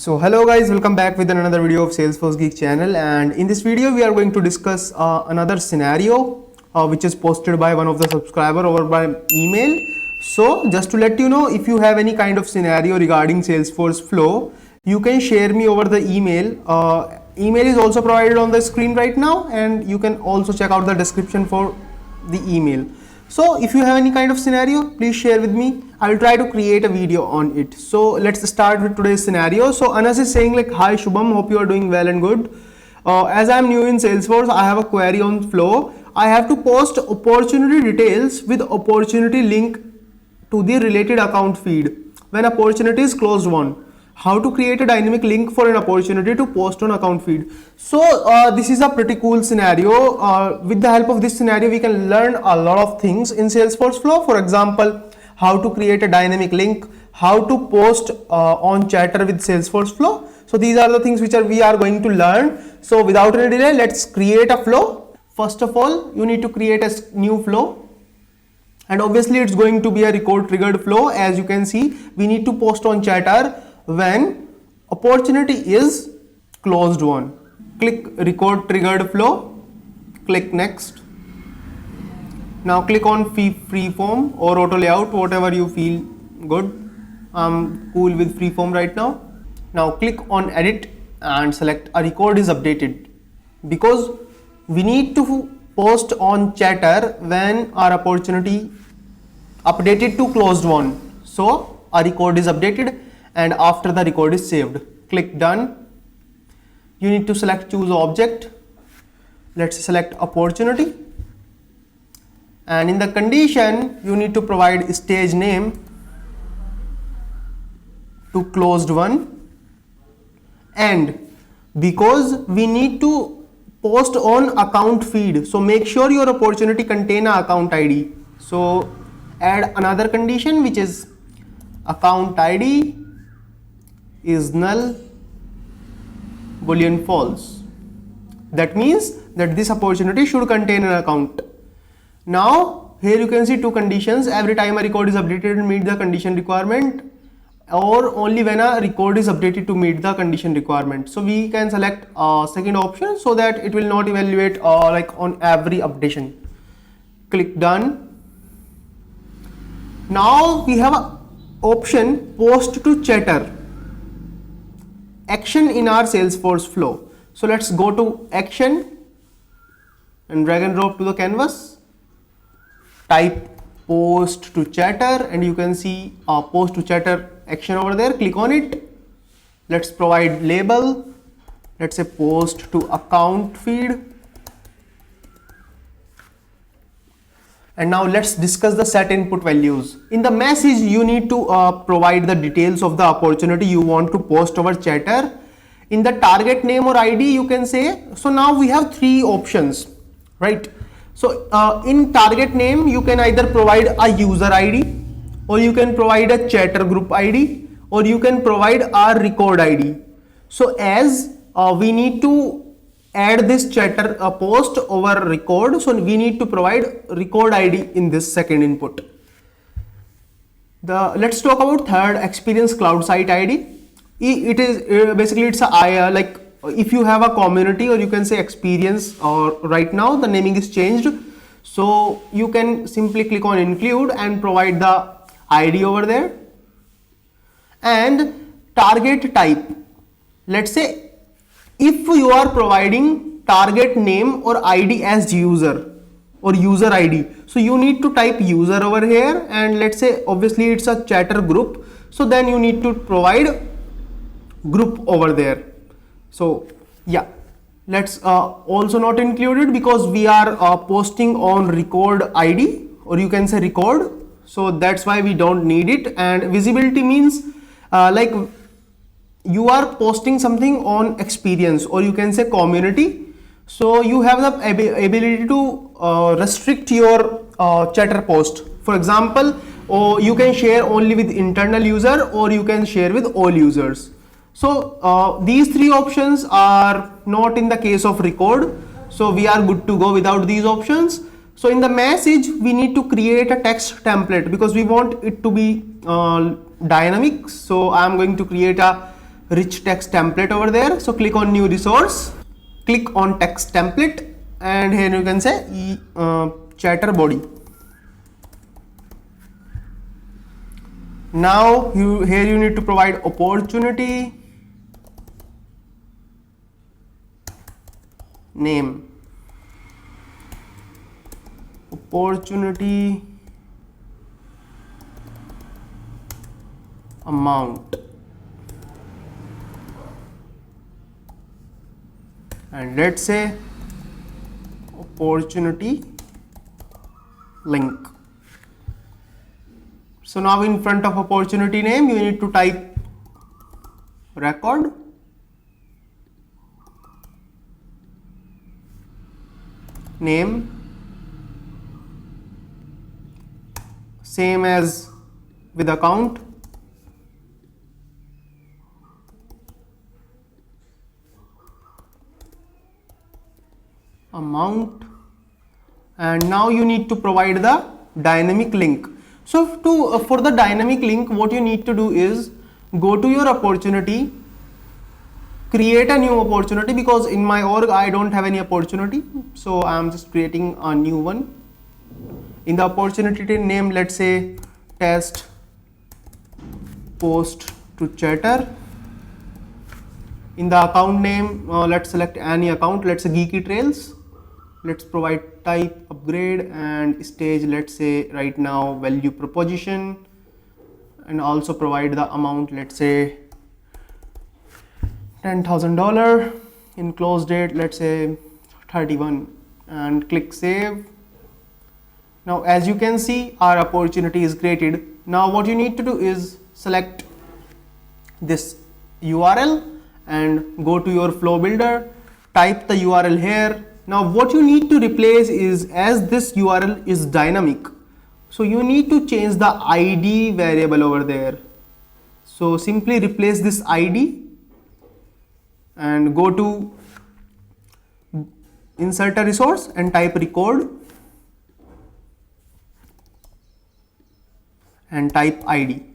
So hello guys, welcome back with another video of Salesforce Geek channel, and in this video we are going to discuss another scenario which is posted by one of the subscriber over by email. So just to let you know, if you have any kind of scenario regarding Salesforce flow, you can share me over the email. Email is also provided on the screen right now, and you can also check out the description for the email. So if you have any kind of scenario, please share with me. I will try to create a video on it. So let's start with today's scenario. So Anas is saying like, hi Shubham, hope you are doing well and good. As I am new in Salesforce, I have a query on flow. I have to post opportunity details with opportunity link to the related account feed when opportunity is closed won. How to create a dynamic link for an opportunity to post on account feed. So this is a pretty cool scenario. With the help of this scenario, we can learn a lot of things in Salesforce flow. For example, how to create a dynamic link, how to post on Chatter with Salesforce flow. So these are the things which we are going to learn. So without any delay, let's create a flow. First of all, you need to create a new flow. And obviously it's going to be a record triggered flow. As you can see, we need to post on Chatter when opportunity is closed won. Click record triggered flow, click next. Now click on freeform or auto layout, whatever you feel good. I'm cool with freeform right now. Now click on edit and select a record is updated, because we need to post on Chatter when our opportunity updated to closed won. So a record is updated, and after the record is saved, click done. You need to select choose object. Let's select opportunity, and in the condition you need to provide stage name to closed won, and because we need to post on account feed, so make sure your opportunity contain a account ID. So add another condition, which is account ID is null, boolean false. That means that this opportunity should contain an account. Now here you can see two conditions: every time a record is updated to meet the condition requirement, or only when a record is updated to meet the condition requirement. So we can select second option so that it will not evaluate like on every updation. Click done. Now we have a option post to Chatter action in our Salesforce flow. So let's go to action and drag and drop to the canvas. Type post to Chatter, and you can see post to Chatter action over there. Click on it. Let's provide label. Let's say post to account feed. And now let's discuss the set input values. In the message, you need to provide the details of the opportunity you want to post over Chatter. In the target name or ID, you can say, so now we have three options, right? So in target name, you can either provide a user ID, or you can provide a Chatter group ID, or you can provide a record ID. So as we need to add this Chatter post over record, so we need to provide record ID in this second input. Let's talk about third, experience cloud site ID. It is basically it's a like if you have a community, or you can say experience, or right now the naming is changed, so you can simply click on include and provide the ID over there. And target type, let's say if you are providing target name or ID as user or user ID, so you need to type user over here, and let's say obviously it's a Chatter group, so then you need to provide group over there. So yeah, let's also not include it because we are posting on record ID, or you can say record, so that's why we don't need it. And visibility means like you are posting something on experience, or you can say community, so you have the ability to restrict your Chatter post. For example, or you can share only with internal user, or you can share with all users. So these three options are not in the case of record, so we are good to go without these options. So in the message, we need to create a text template because we want it to be dynamic. So I am going to create a rich text template over there. So click on new resource, click on text template, and here you can say chatter body. Now here you need to provide opportunity name, opportunity amount, and let's say opportunity link. So now in front of opportunity name you need to type record, name, same as with account, amount, and now you need to provide the dynamic link. So for the dynamic link, what you need to do is go to your opportunity, create a new opportunity, because in my org I don't have any opportunity, so I am just creating a new one. In the opportunity name, let's say test post to chatter. In the account name, let's select any account, let's say Geeky Trails. Let's provide type upgrade and stage, let's say right now value proposition, and also provide the amount, let's say $10,000. In close date, let's say 31, and click save. Now as you can see, our opportunity is created. Now what you need to do is select this URL and go to your flow builder, type the URL here. Now what you need to replace is, as this URL is dynamic, so you need to change the ID variable over there. So simply replace this ID and go to insert a resource and type record and type ID.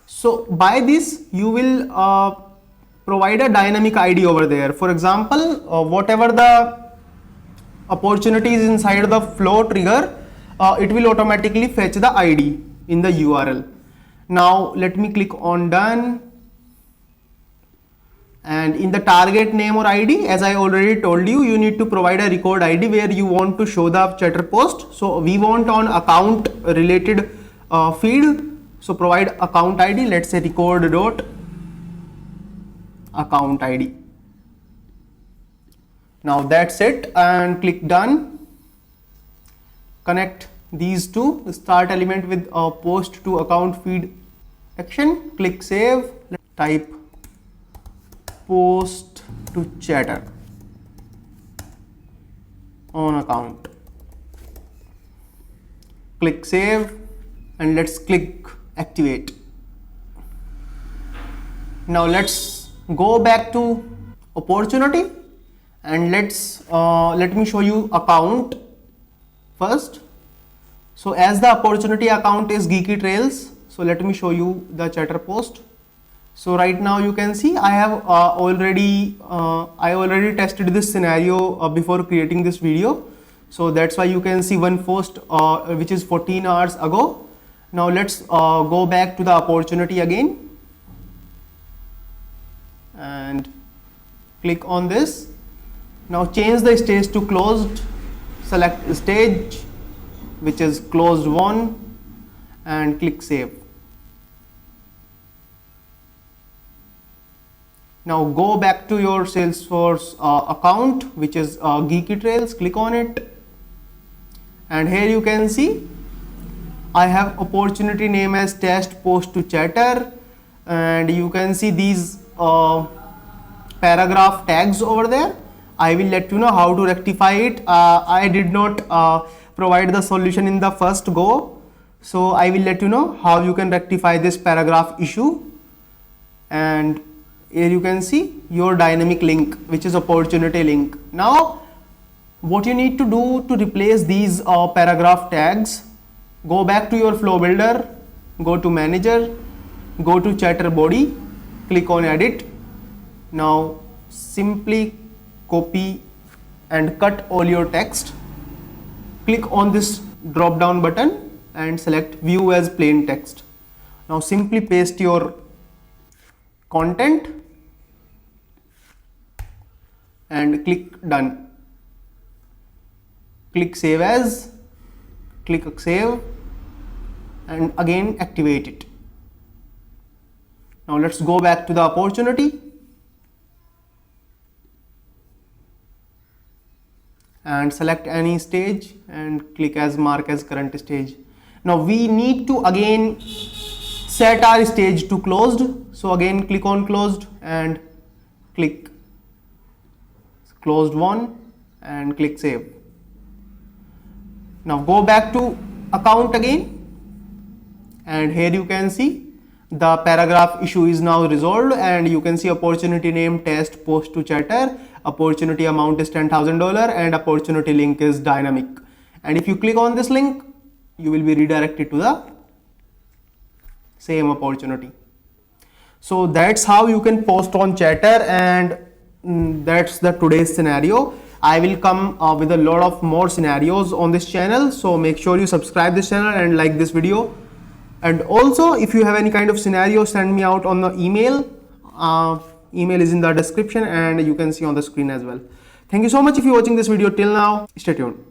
So by this you will provide a dynamic ID over there. For example, whatever the opportunity is inside the flow trigger, it will automatically fetch the ID in the URL. Now let me click on done, and in the target name or ID, as I already told you, you need to provide a record ID where you want to show the chatter post. So we want on account related field. So provide account ID, let's say record dot account ID. Now that's it, and click done. Connect these two, start element with a post to account feed action, click save, type post to chatter on account, click save, and let's click activate. Now let's go back to opportunity, and let me show you account first. So as the opportunity account is Geeky Trails, so let me show you the chatter post. So right now you can see I have already tested this scenario before creating this video. So that's why you can see one post which is 14 hours ago. Now let's go back to the opportunity again and click on this. Now change the stage to closed, select stage which is closed one, and click save. Now go back to your Salesforce account which is Geeky Trails, click on it, and here you can see I have opportunity name as test post to chatter, and you can see these paragraph tags over there. I will let you know how to rectify it. I did not provide the solution in the first go, so I will let you know how you can rectify this paragraph issue. And here you can see your dynamic link which is opportunity link. Now what you need to do to replace these paragraph tags, Go back to your flow builder, go to manager, go to chatter body, click on edit. Now simply copy and cut all your text. Click on this drop down button and select view as plain text. Now simply paste your content and click done. Click save as, click save, and again activate it. Now let's go back to the opportunity and select any stage and click as mark as current stage. Now we need to again set our stage to closed. So again click on closed and click closed one and click save. Now go back to account again, and here you can see the paragraph issue is now resolved, and you can see opportunity name test post to chatter, opportunity amount is $10,000, and opportunity link is dynamic. And if you click on this link, you will be redirected to the same opportunity. So that's how you can post on chatter, and that's the today's scenario. I will come with a lot of more scenarios on this channel, so make sure you subscribe this channel and like this video. And also if you have any kind of scenario, send me out on the email. Email is in the description and you can see on the screen as well. Thank you so much if you're watching this video till now. Stay tuned.